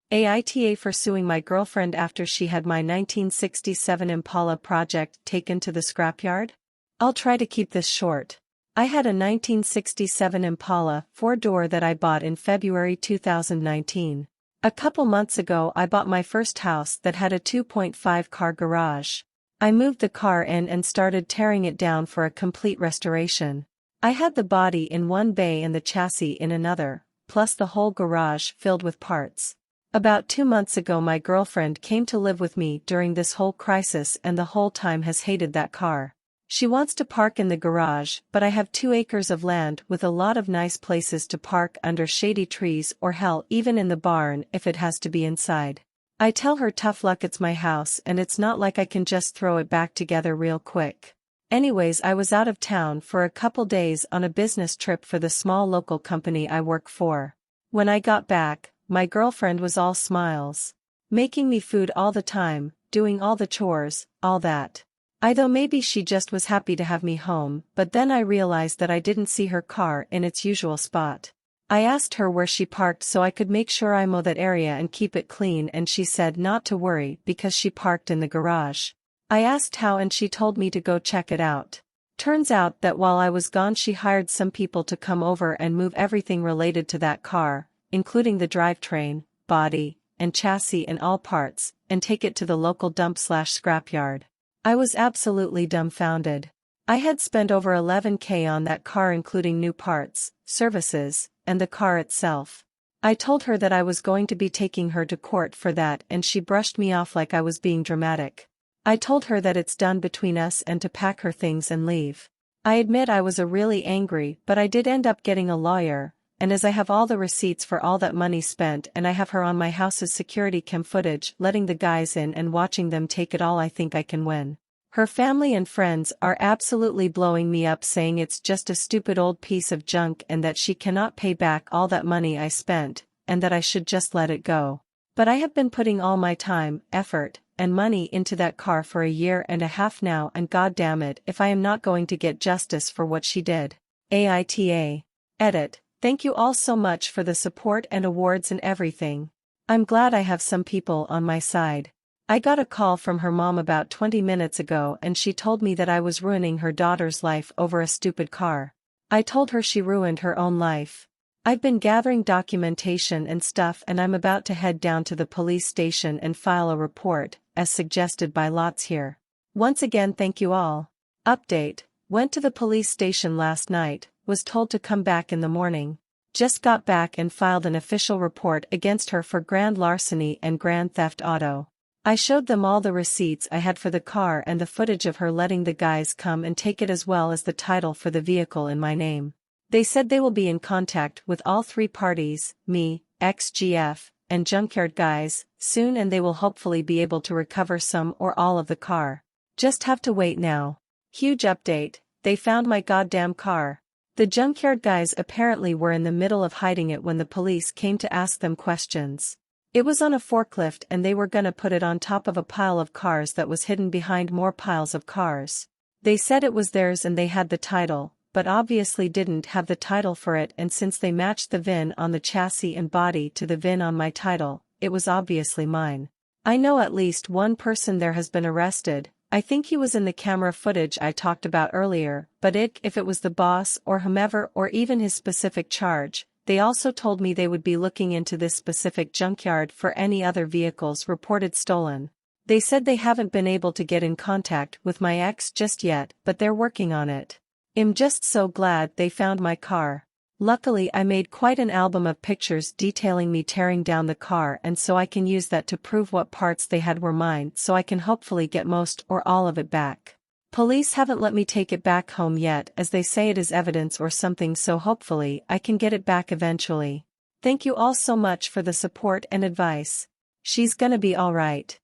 AITA for suing my girlfriend after she had my 1967 Impala project taken to the scrapyard? I'll try to keep this short. I had a 1967 Impala 4-door that I bought in February 2019. A couple months ago I bought my first house that had a 2.5-car garage. I moved the car in and started tearing it down for a complete restoration. I had the body in one bay and the chassis in another, plus the whole garage filled with parts. About 2 months ago my girlfriend came to live with me during this whole crisis and the whole time has hated that car. She wants to park in the garage, but I have 2 acres of land with a lot of nice places to park under shady trees or hell even in the barn if it has to be inside. I tell her tough luck, it's my house and it's not like I can just throw it back together real quick. Anyways, I was out of town for a couple days on a business trip for the small local company I work for. When I got back, my girlfriend was all smiles. Making me food all the time, doing all the chores, all that. I thought maybe she just was happy to have me home, but then I realized that I didn't see her car in its usual spot. I asked her where she parked so I could make sure I mow that area and keep it clean, and she said not to worry because she parked in the garage. I asked how and she told me to go check it out. Turns out that while I was gone she hired some people to come over and move everything related to that car, including the drivetrain, body, and chassis and all parts, and take it to the local dump/scrapyard. I was absolutely dumbfounded. I had spent over $11,000 on that car including new parts, services, and the car itself. I told her that I was going to be taking her to court for that and she brushed me off like I was being dramatic. I told her that it's done between us and to pack her things and leave. I admit I was really angry, but I did end up getting a lawyer, and as I have all the receipts for all that money spent and I have her on my house's security cam footage letting the guys in and watching them take it all, I think I can win. Her family and friends are absolutely blowing me up saying it's just a stupid old piece of junk and that she cannot pay back all that money I spent, and that I should just let it go. But I have been putting all my time, effort, and money into that car for a year and a half now, and god damn it if I am not going to get justice for what she did. AITA. Edit. Thank you all so much for the support and awards and everything. I'm glad I have some people on my side. I got a call from her mom about 20 minutes ago and she told me that I was ruining her daughter's life over a stupid car. I told her she ruined her own life. I've been gathering documentation and stuff and I'm about to head down to the police station and file a report, as suggested by Lots here. Once again thank you all. Update. Went to the police station last night, was told to come back in the morning. Just got back and filed an official report against her for grand larceny and grand theft auto. I showed them all the receipts I had for the car and the footage of her letting the guys come and take it, as well as the title for the vehicle in my name. They said they will be in contact with all 3 parties, me, XGF, and junkyard guys, soon, and they will hopefully be able to recover some or all of the car. Just have to wait now. Huge update, they found my goddamn car. The junkyard guys apparently were in the middle of hiding it when the police came to ask them questions. It was on a forklift and they were gonna put it on top of a pile of cars that was hidden behind more piles of cars. They said it was theirs and they had the title, but obviously didn't have the title for it, and since they matched the VIN on the chassis and body to the VIN on my title, it was obviously mine. I know at least one person there has been arrested. I think he was in the camera footage I talked about earlier, but if it was the boss or whomever or even his specific charge, they also told me they would be looking into this specific junkyard for any other vehicles reported stolen. They said they haven't been able to get in contact with my ex just yet, but they're working on it. I'm just so glad they found my car. Luckily I made quite an album of pictures detailing me tearing down the car, and so I can use that to prove what parts they had were mine, so I can hopefully get most or all of it back. Police haven't let me take it back home yet, as they say it is evidence or something, so hopefully I can get it back eventually. Thank you all so much for the support and advice. She's gonna be alright.